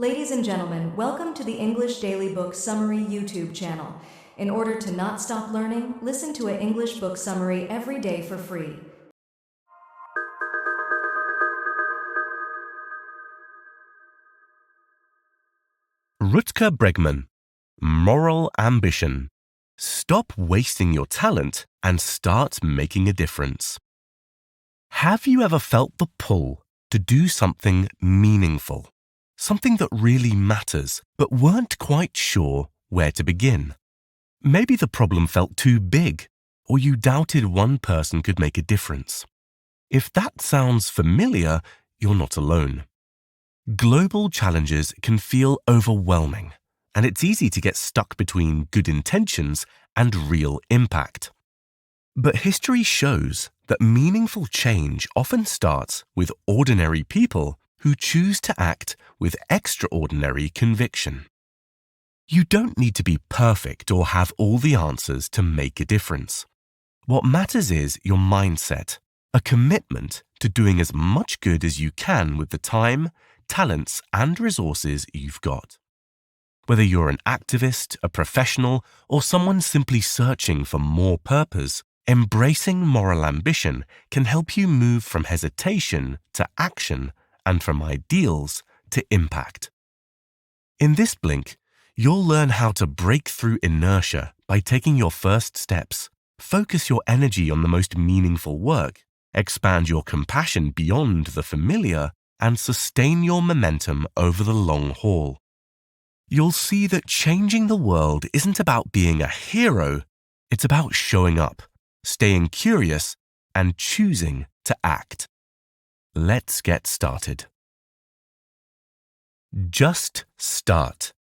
Ladies and gentlemen, welcome to the English Daily Book Summary YouTube channel. In order to not stop learning, listen to an English book summary every day for free. Rutger Bregman, Moral Ambition. Stop wasting your talent and start making a difference. Have you ever felt the pull to do something meaningful? Something that really matters, but weren't quite sure where to begin? Maybe the problem felt too big, or you doubted one person could make a difference. If that sounds familiar, you're not alone. Global challenges can feel overwhelming, and it's easy to get stuck between good intentions and real impact. But history shows that meaningful change often starts with ordinary people who choose to act with extraordinary conviction. You don't need to be perfect or have all the answers to make a difference. What matters is your mindset, a commitment to doing as much good as you can with the time, talents, and resources you've got. Whether you're an activist, a professional, or someone simply searching for more purpose, embracing moral ambition can help you move from hesitation to action and from ideals to impact. In this blink, you'll learn how to break through inertia by taking your first steps, focus your energy on the most meaningful work, expand your compassion beyond the familiar, and sustain your momentum over the long haul. You'll see that changing the world isn't about being a hero, it's about showing up, staying curious, and choosing to act. Let's get started. Just start.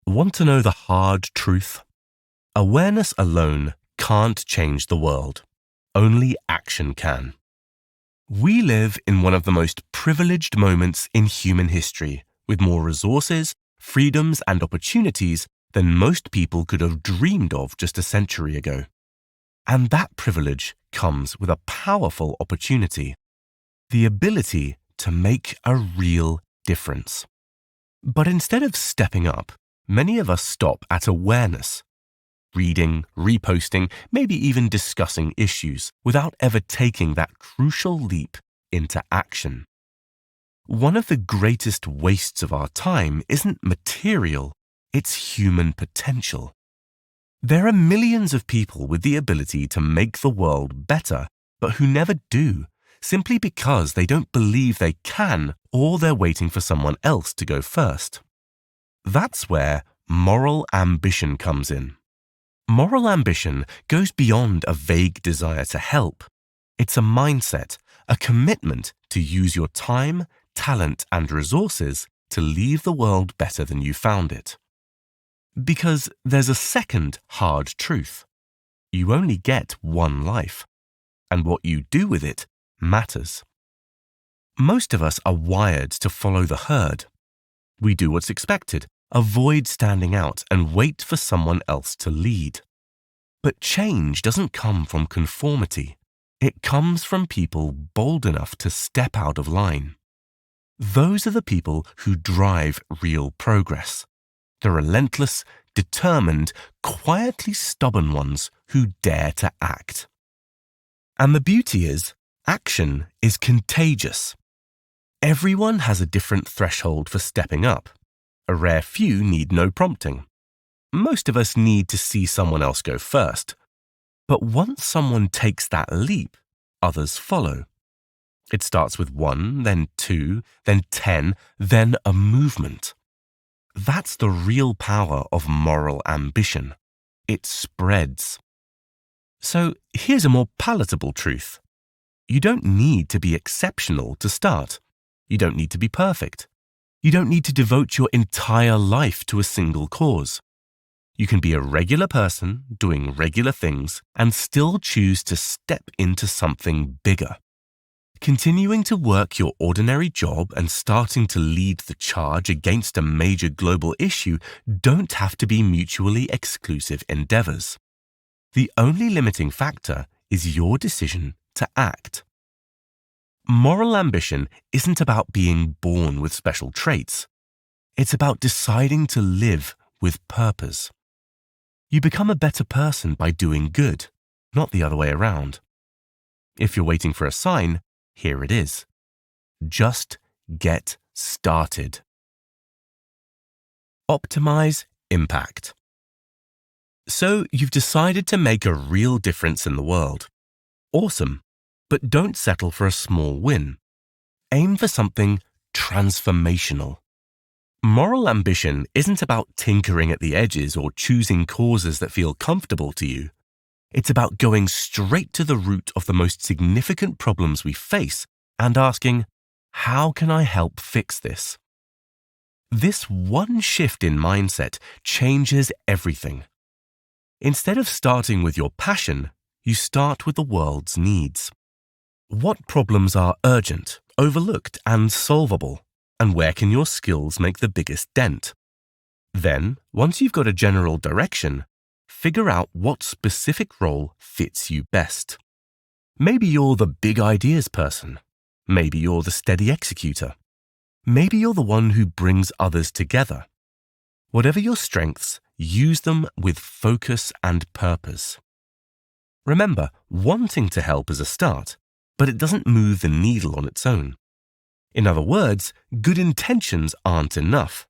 Want to know the hard truth? Awareness alone can't change the world. Only action can. We live in one of the most privileged moments in human history, with more resources, freedoms, and opportunities than most people could have dreamed of just a century ago. And that privilege comes with a powerful opportunity: the ability to make a real difference. But instead of stepping up, many of us stop at awareness, reading, reposting, maybe even discussing issues without ever taking that crucial leap into action. One of the greatest wastes of our time isn't material, it's human potential. There are millions of people with the ability to make the world better, but who never do, simply because they don't believe they can, or they're waiting for someone else to go first. That's where moral ambition comes in. Moral ambition goes beyond a vague desire to help. It's a mindset, a commitment to use your time, talent, and resources to leave the world better than you found it. Because there's a second hard truth. You only get one life, and what you do with it matters. Most of us are wired to follow the herd. We do what's expected, avoid standing out, and wait for someone else to lead. But change doesn't come from conformity. It comes from people bold enough to step out of line. Those are the people who drive real progress. The relentless, determined, quietly stubborn ones who dare to act. And the beauty is, action is contagious. Everyone has a different threshold for stepping up. A rare few need no prompting. Most of us need to see someone else go first. But once someone takes that leap, others follow. It starts with 1, then 2, then 10, then a movement. That's the real power of moral ambition. It spreads. So here's a more palatable truth. You don't need to be exceptional to start. You don't need to be perfect. You don't need to devote your entire life to a single cause. You can be a regular person doing regular things and still choose to step into something bigger. Continuing to work your ordinary job and starting to lead the charge against a major global issue don't have to be mutually exclusive endeavors. The only limiting factor is your decision to act. Moral ambition isn't about being born with special traits. It's about deciding to live with purpose. You become a better person by doing good, not the other way around. If you're waiting for a sign, here it is. Just get started. Optimize impact. So you've decided to make a real difference in the world. Awesome, but don't settle for a small win. Aim for something transformational. Moral ambition isn't about tinkering at the edges or choosing causes that feel comfortable to you. It's about going straight to the root of the most significant problems we face and asking, how can I help fix this? This one shift in mindset changes everything. Instead of starting with your passion, you start with the world's needs. What problems are urgent, overlooked, and solvable? And where can your skills make the biggest dent? Then, once you've got a general direction, figure out what specific role fits you best. Maybe you're the big ideas person. Maybe you're the steady executor. Maybe you're the one who brings others together. Whatever your strengths, use them with focus and purpose. Remember, wanting to help is a start, but it doesn't move the needle on its own. In other words, good intentions aren't enough.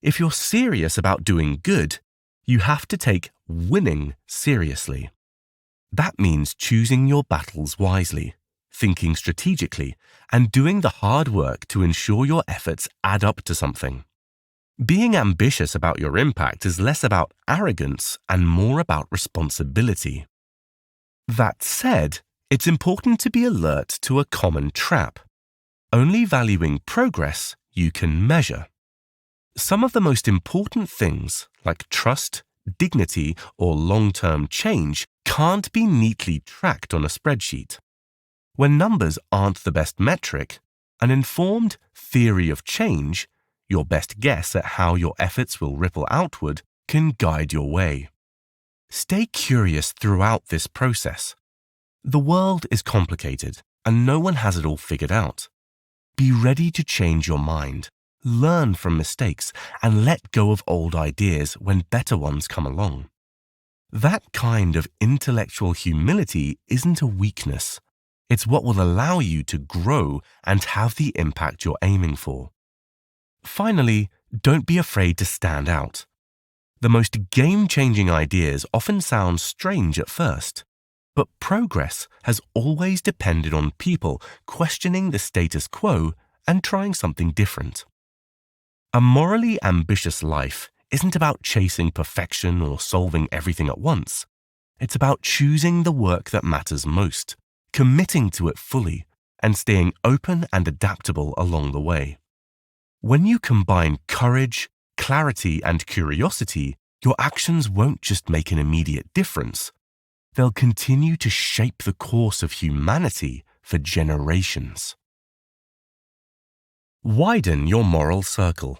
If you're serious about doing good, you have to take winning seriously. That means choosing your battles wisely, thinking strategically, and doing the hard work to ensure your efforts add up to something. Being ambitious about your impact is less about arrogance and more about responsibility. That said, it's important to be alert to a common trap. Only valuing progress you can measure. Some of the most important things, like trust, dignity, or long-term change, can't be neatly tracked on a spreadsheet. When numbers aren't the best metric, an informed theory of change, your best guess at how your efforts will ripple outward, can guide your way. Stay curious throughout this process. The world is complicated, and no one has it all figured out. Be ready to change your mind, learn from mistakes, and let go of old ideas when better ones come along. That kind of intellectual humility isn't a weakness. It's what will allow you to grow and have the impact you're aiming for. Finally, don't be afraid to stand out. The most game-changing ideas often sound strange at first, but progress has always depended on people questioning the status quo and trying something different. A morally ambitious life isn't about chasing perfection or solving everything at once. It's about choosing the work that matters most, committing to it fully, and staying open and adaptable along the way. When you combine courage, clarity, and curiosity, your actions won't just make an immediate difference. They'll continue to shape the course of humanity for generations. Widen your moral circle.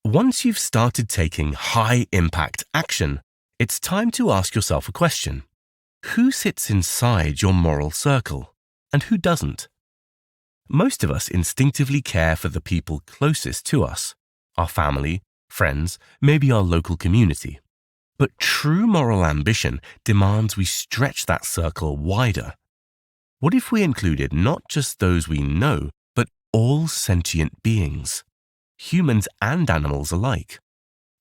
Once you've started taking high-impact action, it's time to ask yourself a question. Who sits inside your moral circle, and who doesn't? Most of us instinctively care for the people closest to us, our family, friends, maybe our local community. But true moral ambition demands we stretch that circle wider. What if we included not just those we know, but all sentient beings, humans and animals alike?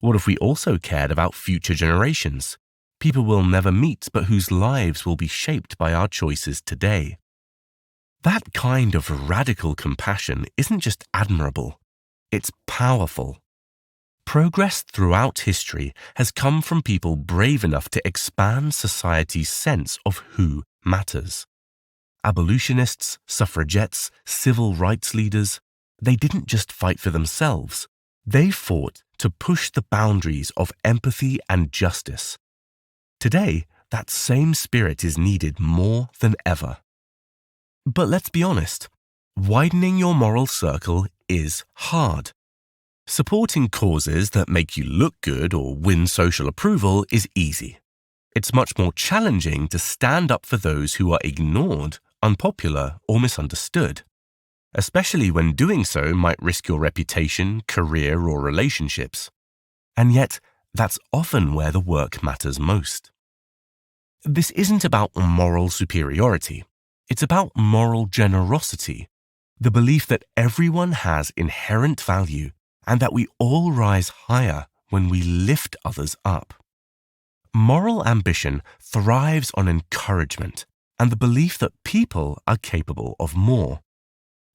What if we also cared about future generations, people we'll never meet but whose lives will be shaped by our choices today? That kind of radical compassion isn't just admirable, it's powerful. Progress throughout history has come from people brave enough to expand society's sense of who matters. Abolitionists, suffragettes, civil rights leaders, they didn't just fight for themselves. They fought to push the boundaries of empathy and justice. Today, that same spirit is needed more than ever. But let's be honest, widening your moral circle is hard. Supporting causes that make you look good or win social approval is easy. It's much more challenging to stand up for those who are ignored, unpopular, or misunderstood. especially when doing so might risk your reputation, career, or relationships. And yet, that's often where the work matters most. This isn't about moral superiority. It's about moral generosity, the belief that everyone has inherent value and that we all rise higher when we lift others up. Moral ambition thrives on encouragement and the belief that people are capable of more.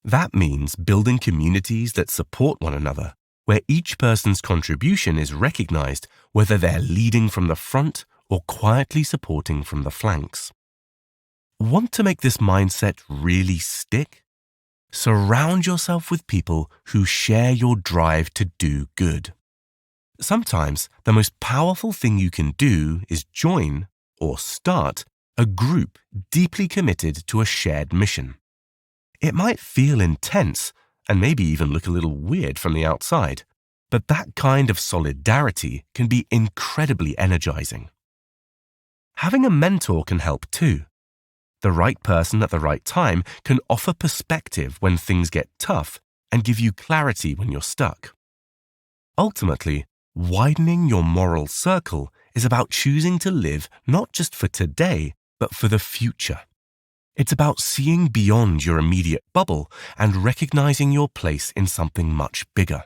That means building communities that support one another, where each person's contribution is recognized, whether they're leading from the front or quietly supporting from the flanks. Want to make this mindset really stick? Surround yourself with people who share your drive to do good. Sometimes the most powerful thing you can do is join or start a group deeply committed to a shared mission. It might feel intense and maybe even look a little weird from the outside, but that kind of solidarity can be incredibly energizing. Having a mentor can help too. The right person at the right time can offer perspective when things get tough and give you clarity when you're stuck. Ultimately, widening your moral circle is about choosing to live not just for today, but for the future. It's about seeing beyond your immediate bubble and recognizing your place in something much bigger.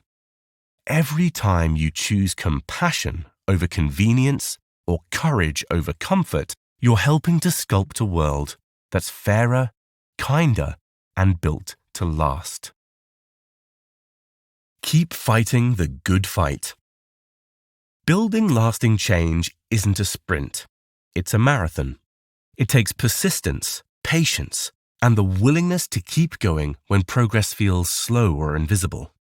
Every time you choose compassion over convenience or courage over comfort, you're helping to sculpt a world that's fairer, kinder, and built to last. Keep fighting the good fight. Building lasting change isn't a sprint. It's a marathon. It takes persistence, patience, and the willingness to keep going when progress feels slow or invisible.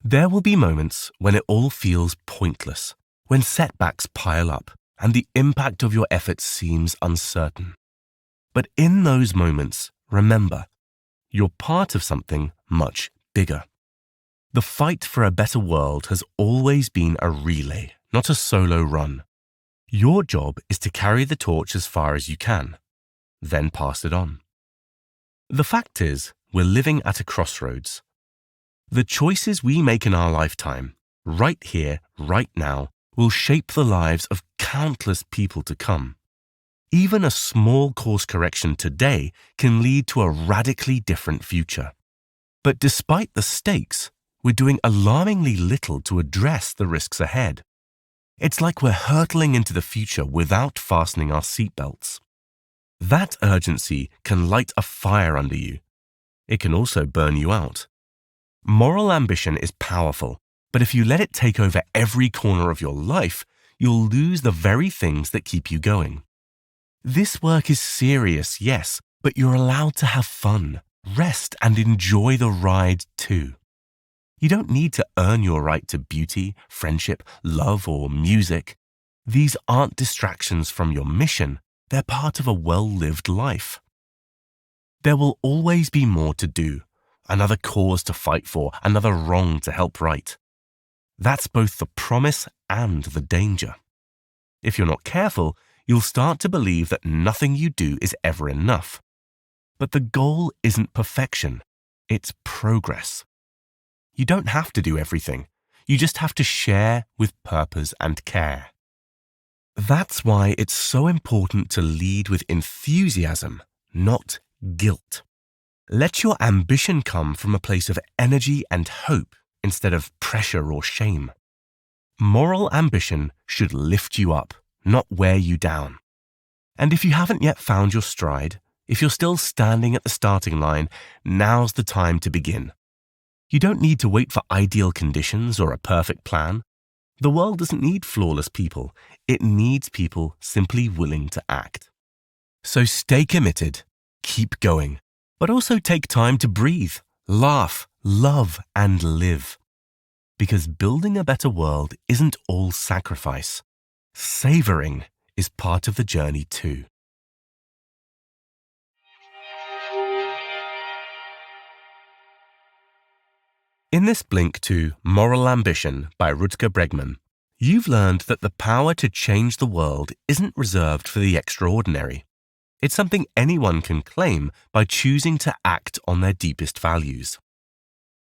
There will be moments when it all feels pointless, when setbacks pile up and the impact of your efforts seems uncertain. But in those moments, remember, you're part of something much bigger. The fight for a better world has always been a relay, not a solo run. Your job is to carry the torch as far as you can, then pass it on. The fact is, we're living at a crossroads. The choices we make in our lifetime, right here, right now, will shape the lives of countless people to come. Even a small course correction today can lead to a radically different future. But despite the stakes, we're doing alarmingly little to address the risks ahead. It's like we're hurtling into the future without fastening our seatbelts. That urgency can light a fire under you. It can also burn you out. Moral ambition is powerful, but if you let it take over every corner of your life, you'll lose the very things that keep you going. This work is serious, yes, but you're allowed to have fun, rest, and enjoy the ride too. You don't need to earn your right to beauty, friendship, love, or music. These aren't distractions from your mission. They're part of a well-lived life. There will always be more to do, another cause to fight for, another wrong to help right. That's both the promise and the danger. If you're not careful, you'll start to believe that nothing you do is ever enough. But the goal isn't perfection, it's progress. You don't have to do everything. You just have to share with purpose and care. That's why it's so important to lead with enthusiasm, not guilt. Let your ambition come from a place of energy and hope instead of pressure or shame. Moral ambition should lift you up, not wear you down. And if you haven't yet found your stride, if you're still standing at the starting line, now's the time to begin. You don't need to wait for ideal conditions or a perfect plan. The world doesn't need flawless people. It needs people simply willing to act. So stay committed, keep going, but also take time to breathe, laugh, love, and live. Because building a better world isn't all sacrifice. Savoring is part of the journey too. In this blink to Moral Ambition by Rutger Bregman, you've learned that the power to change the world isn't reserved for the extraordinary. It's something anyone can claim by choosing to act on their deepest values.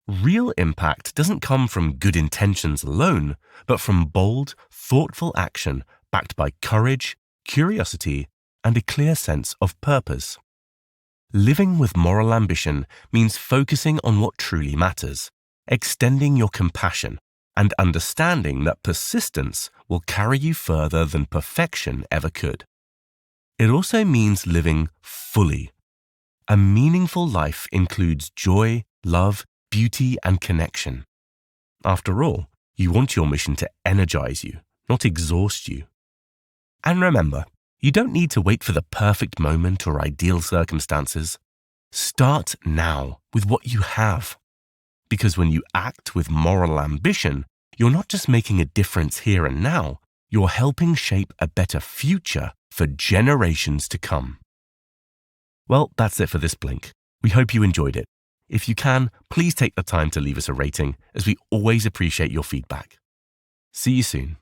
Real impact doesn't come from good intentions alone, but from bold, thoughtful action backed by courage, curiosity, and a clear sense of purpose. Living with moral ambition means focusing on what truly matters, extending your compassion, and understanding that persistence will carry you further than perfection ever could. It also means living fully. A meaningful life includes joy, love, beauty, and connection. After all, you want your mission to energize you, not exhaust you. And remember, you don't need to wait for the perfect moment or ideal circumstances. Start now with what you have. Because when you act with moral ambition, you're not just making a difference here and now, you're helping shape a better future for generations to come. Well, that's it for this Blink. We hope you enjoyed it. If you can, please take the time to leave us a rating, as we always appreciate your feedback. See you soon.